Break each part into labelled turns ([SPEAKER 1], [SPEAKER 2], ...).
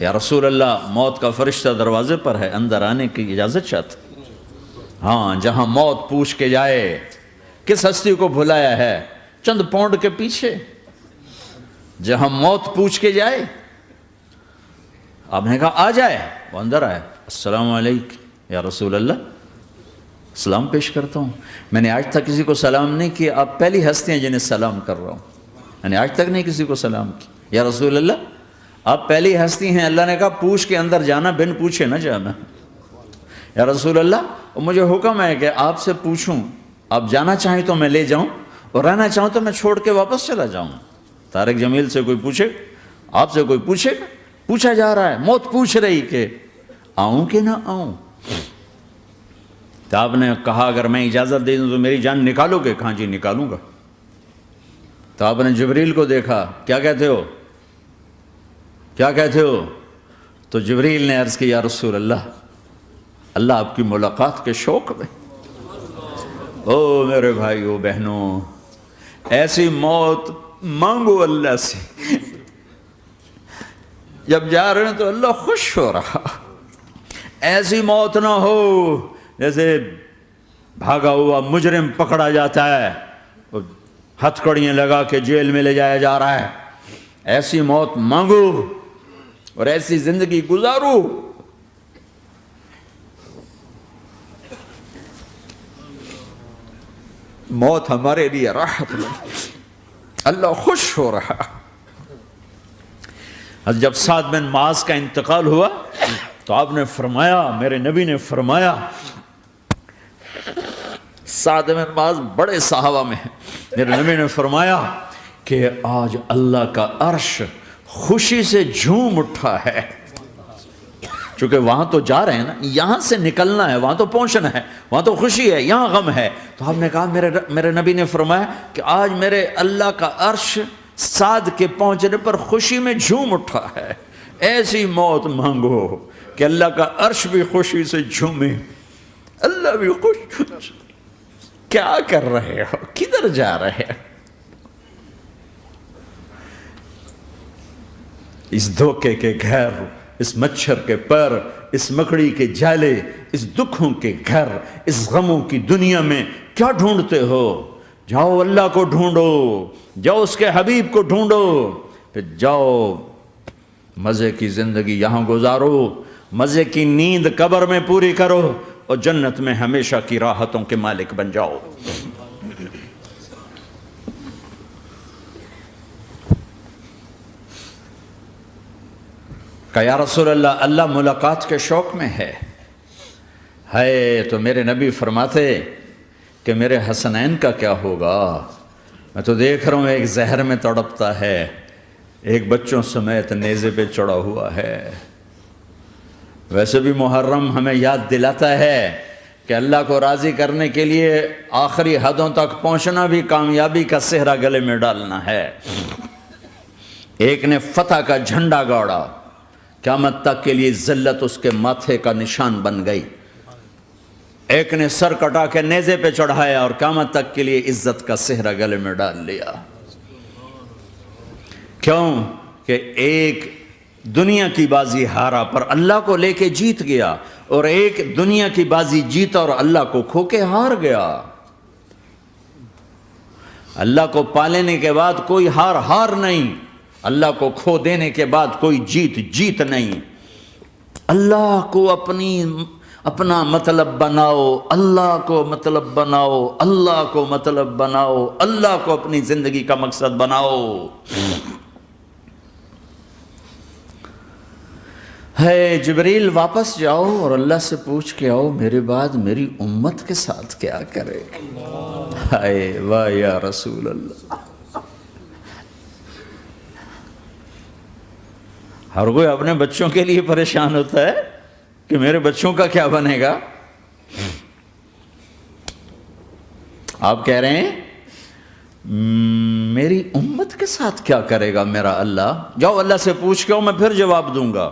[SPEAKER 1] یا رسول اللہ موت کا فرشتہ دروازے پر ہے، اندر آنے کی اجازت چاہتا۔ ہاں، جہاں موت پوچھ کے جائے کس ہستی کو بھلایا ہے؟ چند پونڈ کے پیچھے جہاں موت پوچھ کے جائے، آپ نے کہا آ جائے، وہ اندر آئے، السلام علیکم یا رسول اللہ، سلام پیش کرتا ہوں۔ میں نے آج تک کسی کو سلام نہیں کیا، آپ پہلی ہستی ہیں جنہیں سلام کر رہا ہوں۔ میں نے آج تک نہیں کسی کو سلام کیا، یا رسول اللہ آپ پہلی ہستی ہیں۔ اللہ نے کہا پوچھ کے اندر جانا، بن پوچھے نہ جانا۔ یا رسول اللہ مجھے حکم ہے کہ آپ سے پوچھوں، آپ جانا چاہیں تو میں لے جاؤں، اور رہنا چاہوں تو میں چھوڑ کے واپس چلا جاؤں۔ طارق جمیل سے کوئی پوچھے، آپ سے کوئی پوچھے، پوچھا جا رہا ہے، موت پوچھ رہی کہ آؤں کہ نہ آؤں۔ تو آپ نے کہا اگر میں اجازت دے دوں تو میری جان نکالو گے؟ کہاں جی نکالوں گا۔ تو آپ نے جبریل کو دیکھا، کیا کہتے ہو، کیا کہتے ہو؟ تو جبریل نے عرض کی یا رسول اللہ، اللہ آپ کی ملاقات کے شوق میں۔ او میرے بھائیو بہنوں، ایسی موت مانگو اللہ سے، جب جا رہے ہیں تو اللہ خوش ہو رہا۔ ایسی موت نہ ہو جیسے بھاگا ہوا مجرم پکڑا جاتا ہے، ہتھکڑیاں لگا کے جیل میں لے جایا جا رہا ہے۔ ایسی موت مانگو اور ایسی زندگی گزارو۔ موت ہمارے لیے راحت ہے، اللہ خوش ہو رہا۔ جب سعد بن معاذ کا انتقال ہوا تو آپ نے فرمایا، میرے نبی نے فرمایا، سعد بن معاذ بڑے صحابہ میں ہیں، میرے نبی نے فرمایا کہ آج اللہ کا عرش خوشی سے جھوم اٹھا ہے۔ چونکہ وہاں تو جا رہے ہیں نا، یہاں سے نکلنا ہے، وہاں تو پہنچنا ہے، وہاں تو خوشی ہے، یہاں غم ہے۔ تو آپ نے کہا، میرے نبی نے فرمایا کہ آج میرے اللہ کا عرش سعد کے پہنچنے پر خوشی میں جھوم اٹھا ہے۔ ایسی موت مانگو کہ اللہ کا عرش بھی خوشی سے جھومے، اللہ بھی خوش۔ کیا کر رہے ہو، کدھر جا رہے ہو؟ اس دھوکے کے گھر، اس مچھر کے پر، اس مکڑی کے جالے، اس دکھوں کے گھر، اس غموں کی دنیا میں کیا ڈھونڈتے ہو؟ جاؤ اللہ کو ڈھونڈو، جاؤ اس کے حبیب کو ڈھونڈو، پھر جاؤ مزے کی زندگی یہاں گزارو، مزے کی نیند قبر میں پوری کرو، اور جنت میں ہمیشہ کی راحتوں کے مالک بن جاؤ۔ کہ یا رسول اللہ، اللہ ملاقات کے شوق میں ہے۔ تو میرے نبی فرماتے کہ میرے حسنین کا کیا ہوگا؟ میں تو دیکھ رہا ہوں ایک زہر میں تڑپتا ہے، ایک بچوں سمیت نیزے پہ چڑھا ہوا ہے۔ ویسے بھی محرم ہمیں یاد دلاتا ہے کہ اللہ کو راضی کرنے کے لیے آخری حدوں تک پہنچنا بھی کامیابی کا صحرا گلے میں ڈالنا ہے۔ ایک نے فتح کا جھنڈا گاڑا، قیامت تک کے لیے ذلت اس کے ماتھے کا نشان بن گئی۔ ایک نے سر کٹا کے نیزے پہ چڑھایا اور قیامت تک کے لیے عزت کا صحرا گلے میں ڈال لیا۔ کیوں کہ ایک دنیا کی بازی ہارا پر اللہ کو لے کے جیت گیا، اور ایک دنیا کی بازی جیتا اور اللہ کو کھو کے ہار گیا۔ اللہ کو پالینے کے بعد کوئی ہار نہیں، اللہ کو کھو دینے کے بعد کوئی جیت نہیں۔ اللہ کو اپنا مطلب بناؤ، اللہ کو مطلب بناؤ، اللہ کو مطلب بناؤ، اللہ کو اپنی زندگی کا مقصد بناؤ۔ جبریل واپس جاؤ اور اللہ سے پوچھ کے آؤ میرے بعد میری امت کے ساتھ کیا کرے۔ واہ یا رسول اللہ۔ ہر کوئی اپنے بچوں کے لیے پریشان ہوتا ہے کہ میرے بچوں کا کیا بنے گا۔ آپ کہہ رہے ہیں میری امت کے ساتھ کیا کرے گا میرا اللہ؟ جاؤ اللہ سے پوچھ کے آؤ، میں پھر جواب دوں گا۔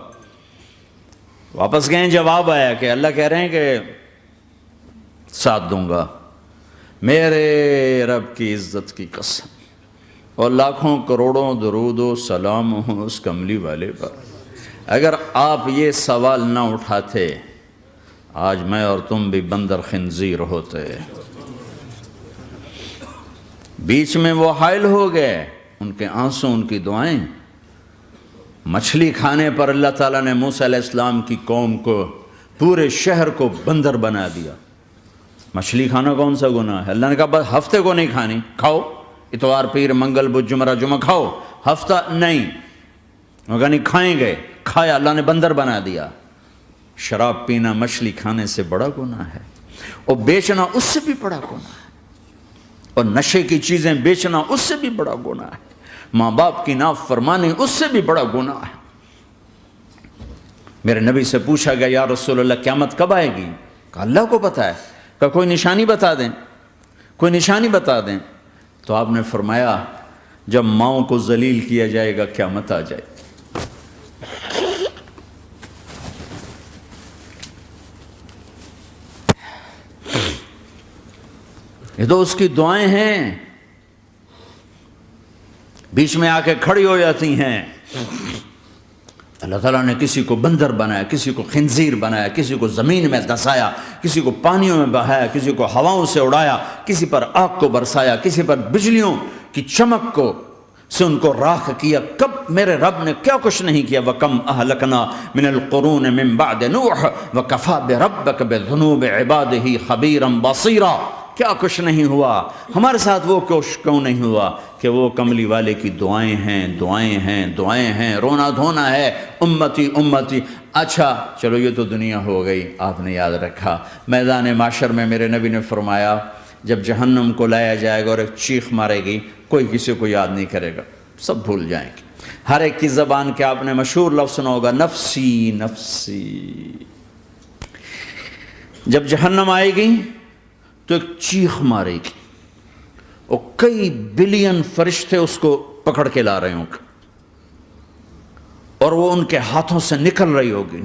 [SPEAKER 1] واپس گئے، جواب آیا کہ اللہ کہہ رہے ہیں کہ ساتھ دوں گا، میرے رب کی عزت کی قسم، اور لاکھوں کروڑوں درود و سلام ہوں اس کملی والے پر۔ اگر آپ یہ سوال نہ اٹھاتے آج میں اور تم بھی بندر خنزیر ہوتے. بیچ میں وہ حائل ہو گئے، ان کے آنسو، ان کی دعائیں. مچھلی کھانے پر اللہ تعالیٰ نے موسیٰ علیہ السلام کی قوم کو، پورے شہر کو بندر بنا دیا. مچھلی کھانا کون سا گناہ ہے؟ اللہ نے کہا بس ہفتے کو نہیں کھانی، کھاؤ اتوار پیر منگل بدھ جمعہ جمعہ کھاؤ، ہفتہ نہیں. وہ کہا نہیں کھائیں گے، کھایا، اللہ نے بندر بنا دیا. شراب پینا مچھلی کھانے سے بڑا گناہ ہے، اور بیچنا اس سے بھی بڑا گناہ ہے، اور نشے کی چیزیں بیچنا اس سے بھی بڑا گناہ ہے، ماں باپ کی نافرمانی اس سے بھی بڑا گناہ ہے. میرے نبی سے پوچھا گیا یا رسول اللہ قیامت کب آئے گی؟ کہا اللہ کو پتہ ہے. کہا کوئی نشانی بتا دیں، کوئی نشانی بتا دیں. تو آپ نے فرمایا جب ماؤں کو ذلیل کیا جائے گا قیامت آ جائے. یہ تو اس کی دعائیں ہیں، بیچ میں آ کے کھڑی ہو جاتی ہیں. اللہ تعالیٰ نے کسی کو بندر بنایا، کسی کو خنزیر بنایا، کسی کو زمین میں دھسایا، کسی کو پانیوں میں بہایا، کسی کو ہواؤں سے اڑایا، کسی پر آگ کو برسایا، کسی پر بجلیوں کی چمک کو سے ان کو راکھ کیا. کب میرے رب نے کیا کچھ نہیں کیا. وَكَمْ أَهْلَكْنَا مِنَ الْقُرُونِ مِنْ بَعْدِ نُوحٍ وَكَفَى بِرَبِّكَ بِذُنُوبِ عِبَادِهِ خَبِيرًا بَصِيرًا. کیا کچھ نہیں ہوا ہمارے ساتھ، وہ کیوں نہیں ہوا کہ وہ کملی والے کی دعائیں ہیں، دعائیں ہیں، دعائیں ہیں، رونا دھونا ہے، امتی امتی. اچھا چلو یہ تو دنیا ہو گئی، آپ نے یاد رکھا. میدان معاشر میں میرے نبی نے فرمایا جب جہنم کو لایا جائے گا اور ایک چیخ مارے گی، کوئی کسی کو یاد نہیں کرے گا، سب بھول جائیں گے. ہر ایک کی زبان کے آپ نے مشہور لفظ سنا ہوگا نفسی نفسی. جب جہنم آئے گی تو ایک چیخ مارے گی، اور کئی بلین فرشتے اس کو پکڑ کے لا رہے ہوں گے، اور وہ ان کے ہاتھوں سے نکل رہی ہوگی،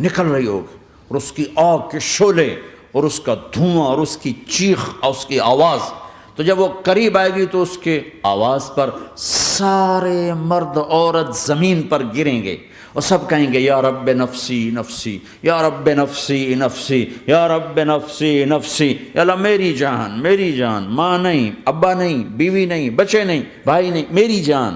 [SPEAKER 1] اور اس کی آگ کے شعلے اور اس کا دھواں اور اس کی چیخ اور اس کی آواز. تو جب وہ قریب آئے گی تو اس کے آواز پر سارے مرد عورت زمین پر گریں گے، اور سب کہیں گے یا رب نفسی نفسی، یا رب نفسی نفسی، یا رب نفسی نفسی. یا اللہ میری جان، میری جان، ماں نہیں، ابا نہیں، بیوی نہیں، بچے نہیں، بھائی نہیں، میری جان.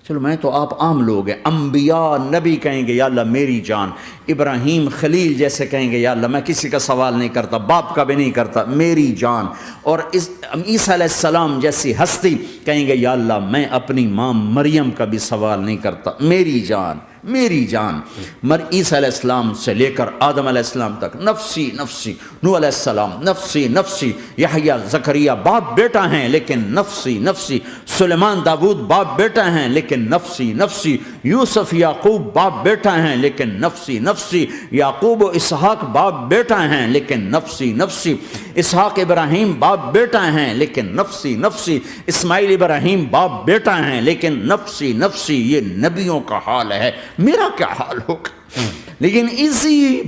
[SPEAKER 1] چلو میں تو آپ عام لوگ ہیں، انبیاء نبی کہیں گے یا اللہ میری جان. ابراہیم خلیل جیسے کہیں گے یا اللہ میں کسی کا سوال نہیں کرتا، باپ کا بھی نہیں کرتا، میری جان. اور عیسیٰ علیہ السلام جیسی ہستی کہیں گے یا اللہ میں اپنی ماں مریم کا بھی سوال نہیں کرتا، میری جان، میری جان. عیسیٰ علیہ السلام سے لے کر آدم علیہ السلام تک نفسی نفسی. نوح علیہ السلام نفسی نفسی. یحییٰ زکریا باپ بیٹا ہیں لیکن نفسی نفسی. سلیمان داؤد باپ بیٹا ہیں لیکن نفسی نفسی. یوسف یعقوب باپ بیٹا ہیں لیکن نفسی نفسی. یعقوب و اسحاق باپ بیٹا ہیں لیکن نفسی نفسی. اسحاق ابراہیم باپ بیٹا ہیں لیکن نفسی نفسی. اسماعیل ابراہیم باپ بیٹا ہیں لیکن نفسی نفسی. یہ نبیوں کا حال ہے، میرا کیا حال ہوگا؟ لیکن اسی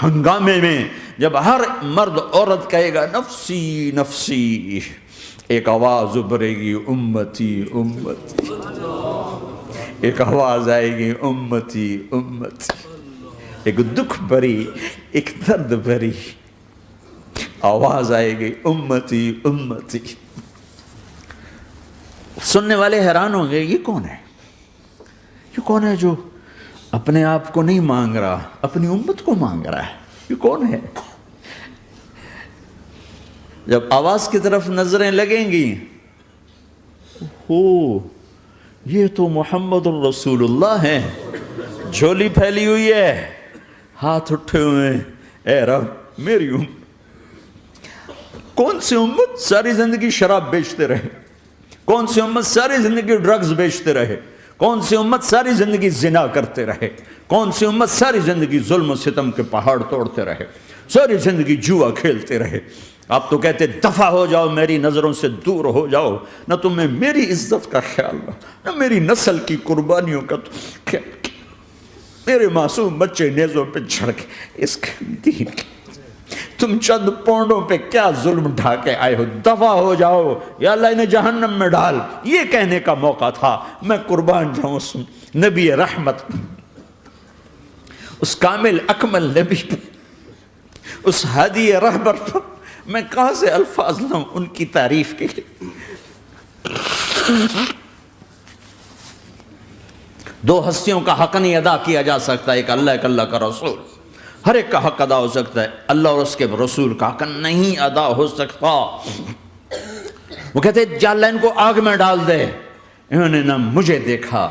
[SPEAKER 1] ہنگامے میں جب ہر مرد عورت کہے گا نفسی نفسی، ایک آواز ابھرے گی امتی امتی. ایک آواز آئے گی امتی امتی. ایک دکھ بھری، ایک درد بھری آواز آئے گی امتی امتی. سننے والے حیران ہوں گے یہ کون ہے، یہ کون ہے جو اپنے آپ کو نہیں مانگ رہا، اپنی امت کو مانگ رہا ہے، یہ کون ہے؟ جب آواز کی طرف نظریں لگیں گی، ہو یہ تو محمد الرسول اللہ ہے، جھولی پھیلی ہوئی ہے، ہاتھ اٹھے ہوئے ہیں، اے رب میری امت. کون سی امت ساری زندگی شراب بیچتے رہے؟ کون سی امت ساری زندگی ڈرگز بیچتے رہے؟ کون سی امت ساری زندگی زنا کرتے رہے؟ کون سی امت ساری زندگی ظلم و ستم کے پہاڑ توڑتے رہے؟ ساری زندگی جوا کھیلتے رہے؟ آپ تو کہتے دفع ہو جاؤ، میری نظروں سے دور ہو جاؤ، نہ تمہیں میری عزت کا خیال نہ میری نسل کی قربانیوں کا خیال. میرے معصوم بچے نیزوں پہ چڑھ کے اس کے دین کے تم چند پونڈوں پہ کیا ظلم ڈھا کے آئے ہو، دفع ہو جاؤ یا اللہ انہیں جہنم میں ڈال. یہ کہنے کا موقع تھا. میں قربان جاؤں نبی رحمت اس کامل اکمل نبی پر، اس ہادی رہبر پر میں کہاں سے الفاظ لوں ان کی تعریف کے لیے؟ دو ہستیوں کا حق نہیں ادا کیا جا سکتا، ایک اللہ، ایک اللہ کا رسول۔ ہر ایک کا حق ادا ہو سکتا ہے، اللہ اور اس کے رسول کا حق نہیں ادا ہو سکتا۔ وہ کہتے ہیں جا اللہ ان کو آگ میں ڈال دے۔ انہوں نے نہ مجھے دیکھا،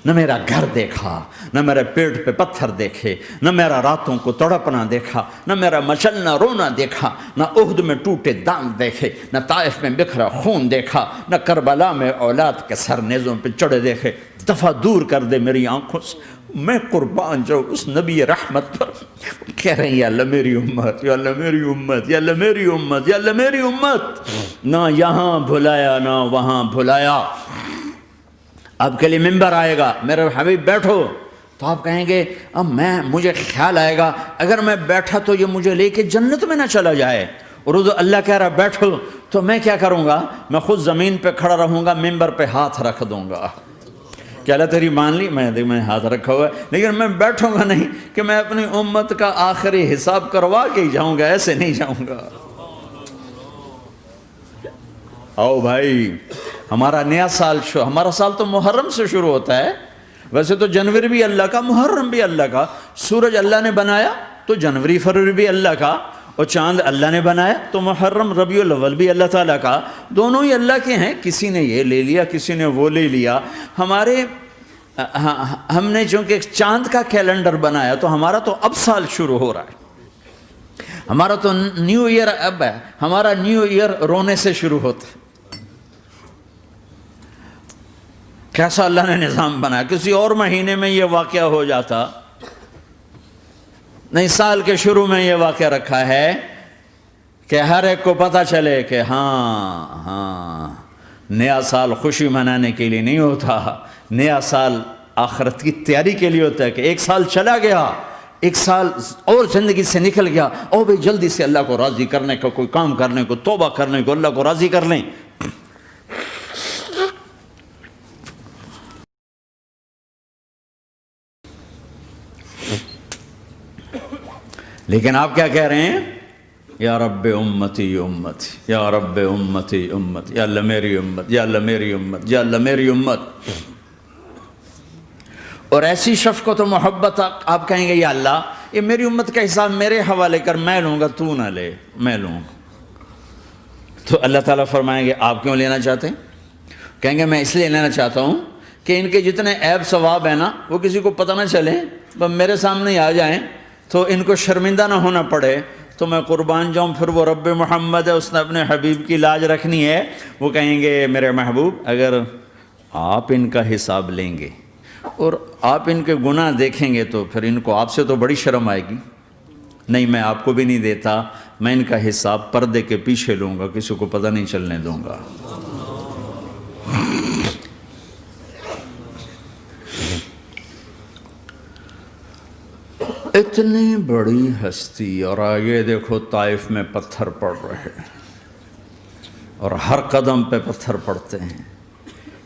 [SPEAKER 1] نہ میرا گھر دیکھا، نہ میرے پیٹ پہ پتھر دیکھے، نہ میرا راتوں کو تڑپنا دیکھا، نہ میرا مچلنا رونا دیکھا، نہ احد میں ٹوٹے دانت دیکھے، نہ طائف میں بکھرا خون دیکھا، نہ کربلا میں اولاد کے سر نیزوں پہ چڑھے دیکھے۔ دفعہ دور کر دے میری آنکھوں سے، میں قربان جاؤں اس نبی رحمت پر۔ کہہ رہے ہیں یا اللہ میری امت، یا اللہ میری امت، یا اللہ میری امت، یا اللہ میری امت۔ نہ یہاں بھلایا نہ وہاں بھلایا۔ آپ کے لیے ممبر آئے گا، میرے حبیب بیٹھو، تو آپ کہیں گے اب مجھے خیال آئے گا اگر میں بیٹھا تو یہ مجھے لے کے جنت میں نہ چلا جائے، اور اللہ کہہ رہا بیٹھو تو میں کیا کروں گا؟ میں خود زمین پہ کھڑا رہوں گا، ممبر پہ ہاتھ رکھ دوں گا کہ اللہ تیری مان لی، میں ہاتھ رکھا ہوا ہے، لیکن میں بیٹھوں گا نہیں کہ میں اپنی امت کا آخری حساب کروا کے ہی جاؤں گا، ایسے نہیں جاؤں گا۔ آؤ بھائی، ہمارا نیا سال ہمارا سال تو محرم سے شروع ہوتا ہے، ویسے تو جنوری بھی اللہ کا، محرم بھی اللہ کا، سورج اللہ نے بنایا تو جنوری فروری بھی اللہ کا، اور چاند اللہ نے بنایا تو محرم ربیع الاول بھی اللہ تعالیٰ کا، دونوں ہی اللہ کے ہیں۔ کسی نے یہ لے لیا، کسی نے وہ لے لیا۔ ہم نے چونکہ چاند کا کیلنڈر بنایا تو ہمارا تو اب سال شروع ہو رہا ہے، ہمارا تو نیو ایئر اب ہے، ہمارا نیو ایئر رونے سے شروع ہوتا ہے۔ کیسا اللہ نے نظام بنایا، کسی اور مہینے میں یہ واقعہ ہو جاتا، نہیں سال کے شروع میں یہ واقعہ رکھا ہے کہ ہر ایک کو پتہ چلے کہ ہاں نیا سال خوشی منانے کے لیے نہیں ہوتا، نیا سال آخرت کی تیاری کے لیے ہوتا ہے کہ ایک سال چلا گیا، ایک سال اور زندگی سے نکل گیا، او بھئی جلدی سے اللہ کو راضی کرنے کا کوئی کام کرنے کو، توبہ کرنے کو، اللہ کو راضی کر لیں۔ لیکن آپ کیا کہہ رہے ہیں؟ یا رب امتی امت، یا رب امتی امت، یا اللہ میری امت، یا اللہ میری امت، یا اللہ میری امت۔ اور ایسی شفقت و محبت آپ کہیں گے یا اللہ یہ میری امت کا حساب میرے حوالے کر، میں لوں گا، تو نہ لے، میں لوں گا۔ تو اللہ تعالیٰ فرمائیں گے آپ کیوں لینا چاہتے ہیں؟ کہیں گے میں اس لیے لینا چاہتا ہوں کہ ان کے جتنے عیب ثواب ہیں نا وہ کسی کو پتہ نہ چلے، بس میرے سامنے ہی آ جائیں تو ان کو شرمندہ نہ ہونا پڑے، تو میں قربان جاؤں۔ پھر وہ رب محمد ہے، اس نے اپنے حبیب کی لاج رکھنی ہے، وہ کہیں گے میرے محبوب اگر آپ ان کا حساب لیں گے اور آپ ان کے گناہ دیکھیں گے تو پھر ان کو آپ سے تو بڑی شرم آئے گی۔ نہیں میں آپ کو بھی نہیں دیتا، میں ان کا حساب پردے کے پیچھے لوں گا، کسی کو پتہ نہیں چلنے دوں گا۔ اتنی بڑی ہستی، اور آگے دیکھو طائف میں پتھر پڑ رہے ہیں اور ہر قدم پہ پتھر پڑتے ہیں،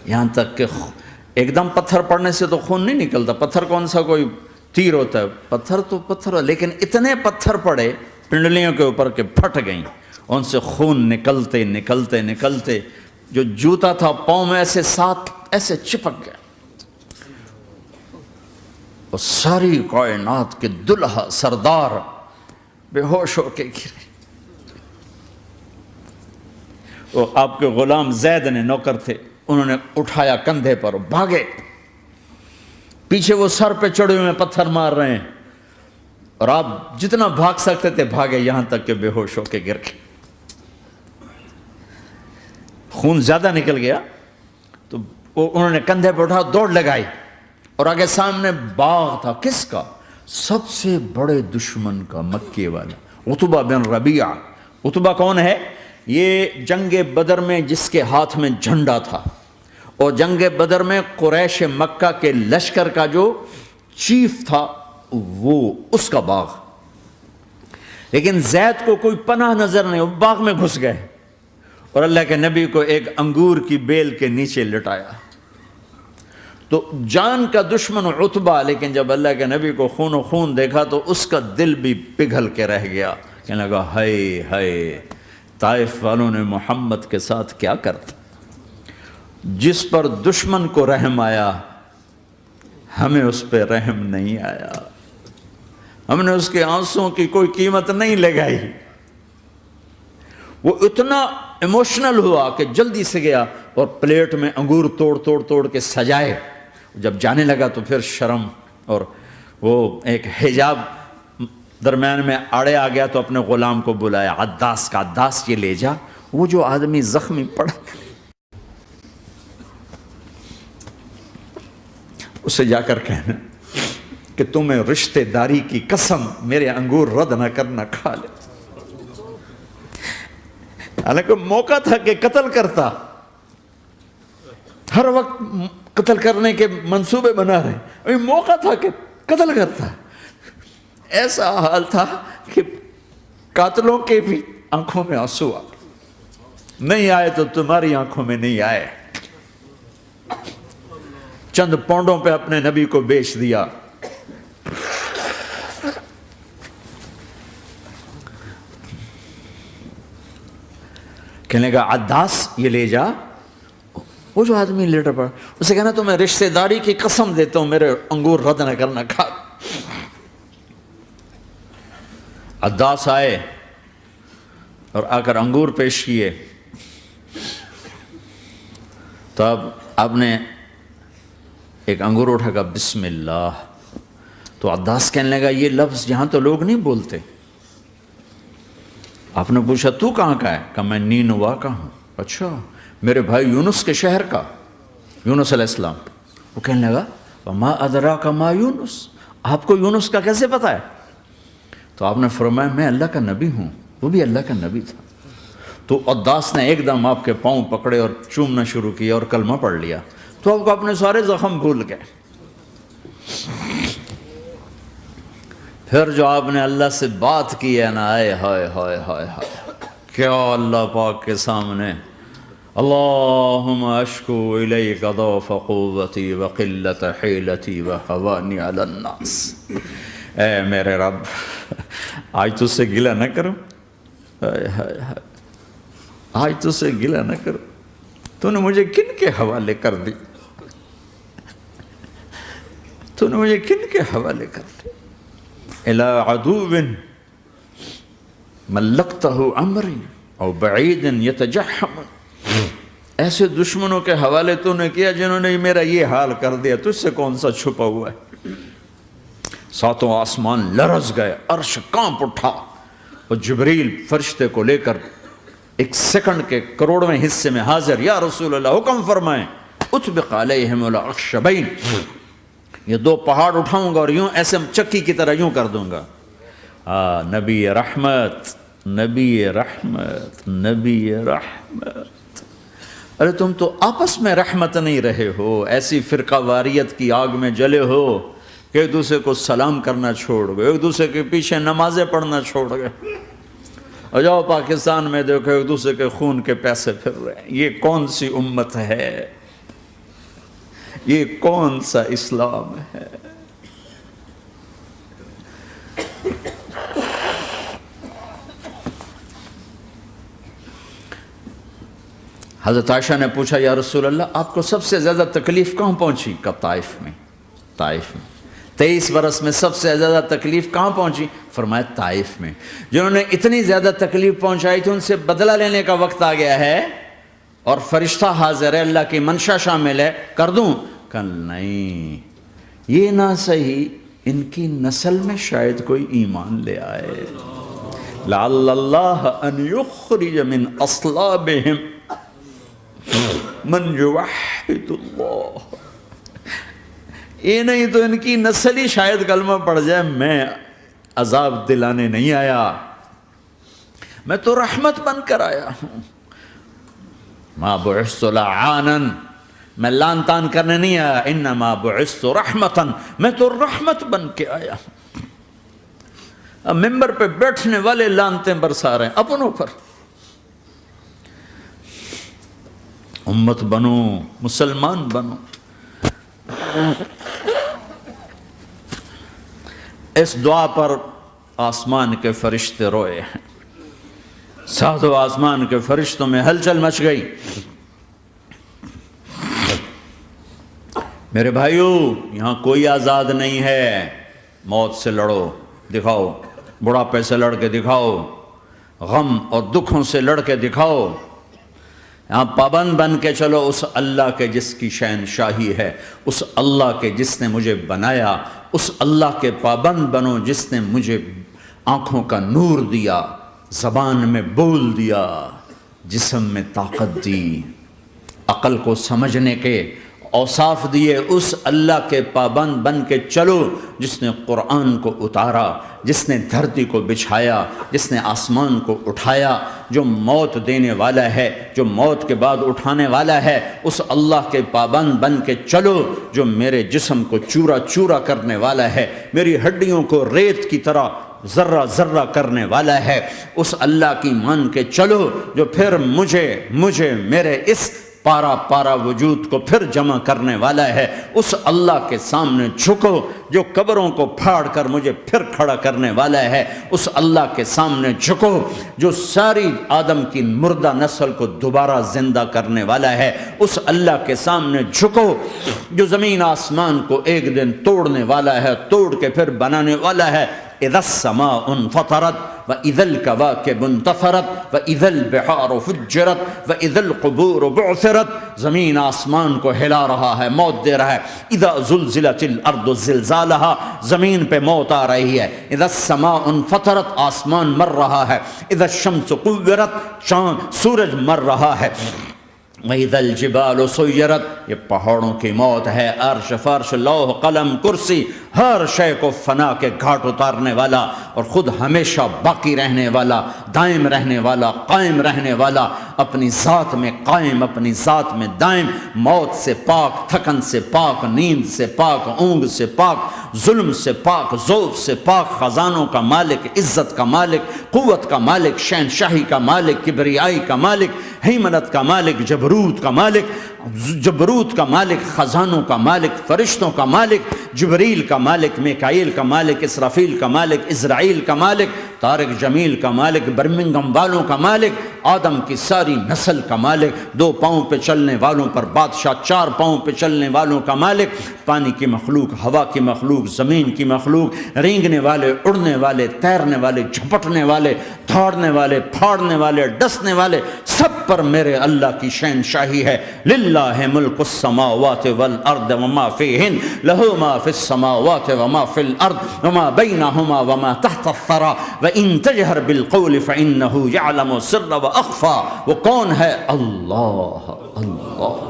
[SPEAKER 1] یہاں تک کہ ایک دم پتھر پڑنے سے تو خون نہیں نکلتا، پتھر کون سا کوئی تیر ہوتا ہے، پتھر تو پتھر، لیکن اتنے پتھر پڑے پنڈلیوں کے اوپر کہ پھٹ گئیں، ان سے خون نکلتے نکلتے نکلتے جو جوتا تھا پاؤں میں ایسے ساتھ ایسے چپک گیا، اور ساری کائنات کے دلہا سردار بے ہوش ہو کے گرے۔ وہ آپ کے غلام زید نے نوکر تھے، انہوں نے اٹھایا کندھے پر، بھاگے، پیچھے وہ سر پہ چڑھے ہوئے پتھر مار رہے ہیں، اور آپ جتنا بھاگ سکتے تھے بھاگے، یہاں تک کہ بے ہوش ہو کے گر گئے۔ خون زیادہ نکل گیا تو انہوں نے کندھے پہ اٹھا دوڑ لگائی، اور آگے سامنے باغ تھا، کس کا؟ سب سے بڑے دشمن کا، مکے والا عتبہ بن ربیعہ۔ عتبہ کون ہے؟ یہ جنگ بدر میں جس کے ہاتھ میں جھنڈا تھا، اور جنگ بدر میں قریش مکہ کے لشکر کا جو چیف تھا وہ اس کا باغ۔ لیکن زید کو کوئی پناہ نظر نہیں، وہ باغ میں گھس گئے اور اللہ کے نبی کو ایک انگور کی بیل کے نیچے لٹایا۔ تو جان کا دشمن عتبہ، لیکن جب اللہ کے نبی کو خون و خون دیکھا تو اس کا دل بھی پگھل کے رہ گیا، کہنے لگا ہائے ہائے، طائف والوں نے محمد کے ساتھ کیا کرتا۔ جس پر دشمن کو رحم آیا ہمیں اس پہ رحم نہیں آیا، ہم نے اس کے آنسوں کی کوئی قیمت نہیں لگائی۔ وہ اتنا ایموشنل ہوا کہ جلدی سے گیا اور پلیٹ میں انگور توڑ کے سجائے۔ جب جانے لگا تو پھر شرم اور وہ ایک حجاب درمیان میں آڑے آ گیا تو اپنے غلام کو بلایا، عداس کا، عداس یہ لے جا وہ جو آدمی زخمی پڑا، اسے جا کر کہنا کہ تمہیں رشتہ داری کی قسم میرے انگور رد نہ کرنا، کھا لے۔ حالانکہ موقع تھا کہ قتل کرتا، ہر وقت قتل کرنے کے منصوبے بنا رہے، ابھی موقع تھا کہ قتل کرتا۔ ایسا حال تھا کہ قاتلوں کے بھی آنکھوں میں آنسو آ گئے، نہیں آئے تو تمہاری آنکھوں میں نہیں آئے۔ چند پونڈوں پہ اپنے نبی کو بیچ دیا۔ کہنے لگا عداس یہ لے جا، وہ جو آدمی لیٹر پڑا، اسے کہنا تو میں رشتہ داری کی قسم دیتا ہوں میرے انگور رد نہ کرنا، کھا۔ عداس آئے اور آ کر انگور پیش کیے تو اب آپ نے ایک انگور اٹھا کر بسم اللہ، تو عداس کہنے لگا یہ لفظ یہاں تو لوگ نہیں بولتے۔ آپ نے پوچھا تو کہاں کا ہے؟ کہا میں نینوا کا ہوں۔ اچھا، میرے بھائی یونس کے شہر کا، یونس علیہ السلام۔ وہ کہنے لگا وما ادراک ما یونس، آپ کو یونس کا کیسے پتا ہے؟ تو آپ نے فرمایا میں اللہ کا نبی ہوں، وہ بھی اللہ کا نبی تھا۔ تو عداس نے ایک دم آپ کے پاؤں پکڑے اور چومنا شروع کیا اور کلمہ پڑھ لیا، تو آپ کو اپنے سارے زخم بھول گئے۔ پھر جو آپ نے اللہ سے بات کی ہے نا، آئے ہائے ہائے ہائے ہائے، کیا اللہ پاک کے سامنے اللہم اشکو الیک ضعف قوتی وقلت حیلتی وہوانی علی الناس، اے میرے رب آج تجھ سے گلہ نہ کرو، آج تجھ سے گلہ نہ کرو، تو نے مجھے کن کے حوالے کر دی، تو نے مجھے کن کے حوالے کر دی، الی عدو ملکتہ امری او بعید یتجحم، ایسے دشمنوں کے حوالے تو نے کیا جنہوں نے میرا یہ حال کر دیا، تجھ سے کون سا چھپا ہوا ہے۔ ساتوں آسمان لرز گئے، عرش کانپ اٹھا، اور جبریل فرشتے کو لے کر ایک سیکنڈ کے کروڑویں حصے میں حاضر، یا رسول اللہ حکم فرمائیں اطبق علیہم الاخشبین، یہ دو پہاڑ اٹھاؤں گا اور یوں ایسے چکی کی طرح یوں کر دوں گا۔ نبی رحمت، نبی رحمت، نبی رحمت۔ ارے تم تو آپس میں رحمت نہیں رہے ہو، ایسی فرقہ واریت کی آگ میں جلے ہو کہ ایک دوسرے کو سلام کرنا چھوڑ گئے، ایک دوسرے کے پیچھے نمازیں پڑھنا چھوڑ گئے، اور جاؤ پاکستان میں دیکھو ایک دوسرے کے خون کے پیسے پھر رہے ہیں۔ یہ کون سی امت ہے؟ یہ کون سا اسلام ہے؟ حضرت عائشہ نے پوچھا یا رسول اللہ آپ کو سب سے زیادہ تکلیف کہاں پہنچی؟ کہا طائف میں، طائف میں۔ 23 برس میں سب سے زیادہ تکلیف کہاں پہنچی؟ فرمایا طائف میں۔ جنہوں نے اتنی زیادہ تکلیف پہنچائی تھی ان سے بدلہ لینے کا وقت آ گیا ہے، اور فرشتہ حاضر ہے، اللہ کی منشا شامل ہے، کر دوں؟ کہ نہیں، یہ نہ صحیح، ان کی نسل میں شاید کوئی ایمان لے آئے، لعل اللہ ان یخرج من اصلابہم من یوحد اللہ، یہ نہیں تو ان کی نسل ہی شاید کلمہ پڑ جائے۔ میں عذاب دلانے نہیں آیا، میں تو رحمت بن کر آیا ہوں۔ ما بعثت لعانا، میں لان تان کرنے نہیں آیا، انما بعثت رحمتا، میں تو رحمت بن کے آیا ہوں۔ اب ممبر پہ بیٹھنے والے لانتیں برسا رہے ہیں اپنوں پر۔ امت بنو، مسلمان بنو۔ اس دعا پر آسمان کے فرشتے روئے ہیں، ساتوں آسمان کے فرشتوں میں ہلچل مچ گئی۔ میرے بھائیو، یہاں کوئی آزاد نہیں ہے، موت سے لڑو، دکھاؤ، بڑھاپے سے لڑ کے دکھاؤ، غم اور دکھوں سے لڑ کے دکھاؤ، یہاں پابند بن کے چلو اس اللہ کے جس کی شہنشاہی ہے، اس اللہ کے جس نے مجھے بنایا، اس اللہ کے پابند بنو جس نے مجھے آنکھوں کا نور دیا، زبان میں بول دیا، جسم میں طاقت دی، عقل کو سمجھنے کے اوصاف دیے، اس اللہ کے پابند بن کے چلو جس نے قرآن کو اتارا، جس نے دھرتی کو بچھایا، جس نے آسمان کو اٹھایا، جو موت دینے والا ہے، جو موت کے بعد اٹھانے والا ہے، اس اللہ کے پابند بن کے چلو جو میرے جسم کو چورا چورا کرنے والا ہے، میری ہڈیوں کو ریت کی طرح ذرہ ذرہ کرنے والا ہے، اس اللہ کی مان کے چلو جو پھر مجھے میرے اس پارا پارا وجود کو پھر جمع کرنے والا ہے، اس اللہ کے سامنے جھکو جو قبروں کو پھاڑ کر مجھے پھر کھڑا کرنے والا ہے، اس اللہ کے سامنے جھکو جو ساری آدم کی مردہ نسل کو دوبارہ زندہ کرنے والا ہے، اس اللہ کے سامنے جھکو جو زمین آسمان کو ایک دن توڑنے والا ہے، توڑ کے پھر بنانے والا ہے۔ اذا السماء انفطرت واذا الكواكب انتثرت واذا البحار فجرت واذا القبور بعثرت، زمین آسمان کو ہلا رہا ہے، موت دے رہا ہے۔ اذا زلزلت الارض زلزالها، زمین پہ موت آ رہی ہے۔ اذا السماء انفطرت، آسمان مر رہا ہے۔ اذا الشمس قورت، چاند سورج مر رہا ہے۔ وَإِذَا الْجِبَالُ سُيِّرَتْ، یہ پہاڑوں کی موت ہے۔ عرش فرش لوح قلم کرسی، ہر شے کو فنا کے گھاٹ اتارنے والا اور خود ہمیشہ باقی رہنے والا، دائم رہنے والا، قائم رہنے والا، اپنی ذات میں قائم، اپنی ذات میں دائم، موت سے پاک، تھکن سے پاک، نیند سے پاک، اونگ سے پاک، ظلم سے پاک، ذوق سے پاک، خزانوں کا مالک، عزت کا مالک، قوت کا مالک، شہنشاہی کا مالک، کبریائی کا مالک، ہیمنت کا مالک، جبروت کا مالک، خزانوں کا مالک، فرشتوں کا مالک، جبریل کا مالک، میکائیل کا مالک، اسرافیل کا مالک، اسرائیل کا مالک، طارق جمیل کا مالک، برمنگم والوں کا مالک، آدم کی ساری نسل کا مالک، 2 پاؤں پہ چلنے والوں پر بادشاہ، 4 پاؤں پہ چلنے والوں کا مالک، پانی کی مخلوق، ہوا کی مخلوق، زمین کی مخلوق، رینگنے والے، اڑنے والے، تیرنے والے، جھپٹنے والے، دھاڑنے والے، پھاڑنے والے، ڈسنے والے، سب پر میرے اللہ کی شہنشاہی ہے۔ للہ ملک السماوات والارض وما فیہن، لہ ما فی السماوات وما فی الارض وما بینہما وما تحت الثری وان تجہر بالقول فانہ یعلم السر واخفی۔ وہ کون ہے؟ اللہ۔ اللہ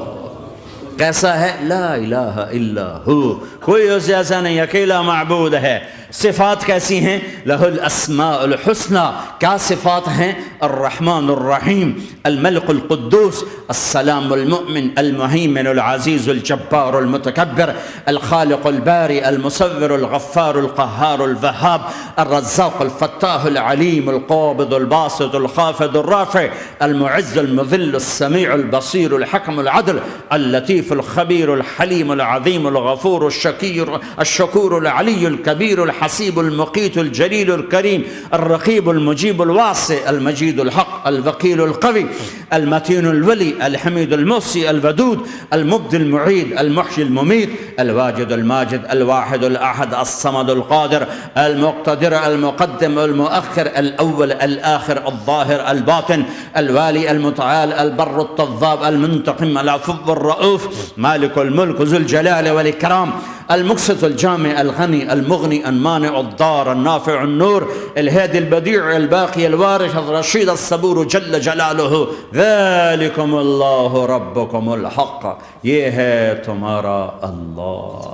[SPEAKER 1] کیسا ہے؟ لا الہ الا ہو، کوئی اسے ایسا نہیں، اکیلا معبود ہے۔ صفات کیسی ہیں؟ لہ الاسماء الحسنى، کیا صفات ہیں؟ الرحمن الرحیم، الملک القدوس، السلام المؤمن، المہیمن العزیز الجبار المتکبر، الخالق الباری المصور الغفار القہار الوہاب، الرزاق الفتاح العلیم القابض الباسط الخافض الرافع، المعز المذل السمیع البصیر الحکم العدل، اللطیف الخبیر الحلیم العظیم الغفور الشکور العلی الکبیر الحسیب المقیت الجلیل الکریم، الرقیب المجیب الواسع، المجید الحق، الوکیل القوی، المتین الولی، الحمید المحصی، الودود، المبدی المعید، المحیی الممیت، الواجد الماجد، الواحد الاحد، الصمد القادر، المقتدر، المقدم، المؤخر، الاول، الاخر، الظاہر، الباطن، الوالی، المتعال، البر التواب، المنتقم، العفو الرؤوف، مالک الملک، ذو الجلال والاکرام، المقسط الجامع، الغنی، المغنی، المانع الضار، النافع النور، الهادي البديع، الباقي الوارث، الرشيد الصبور جل جلالہ، ذلكم اللہ ربكم الحق، یہ ہے تمہارا اللہ۔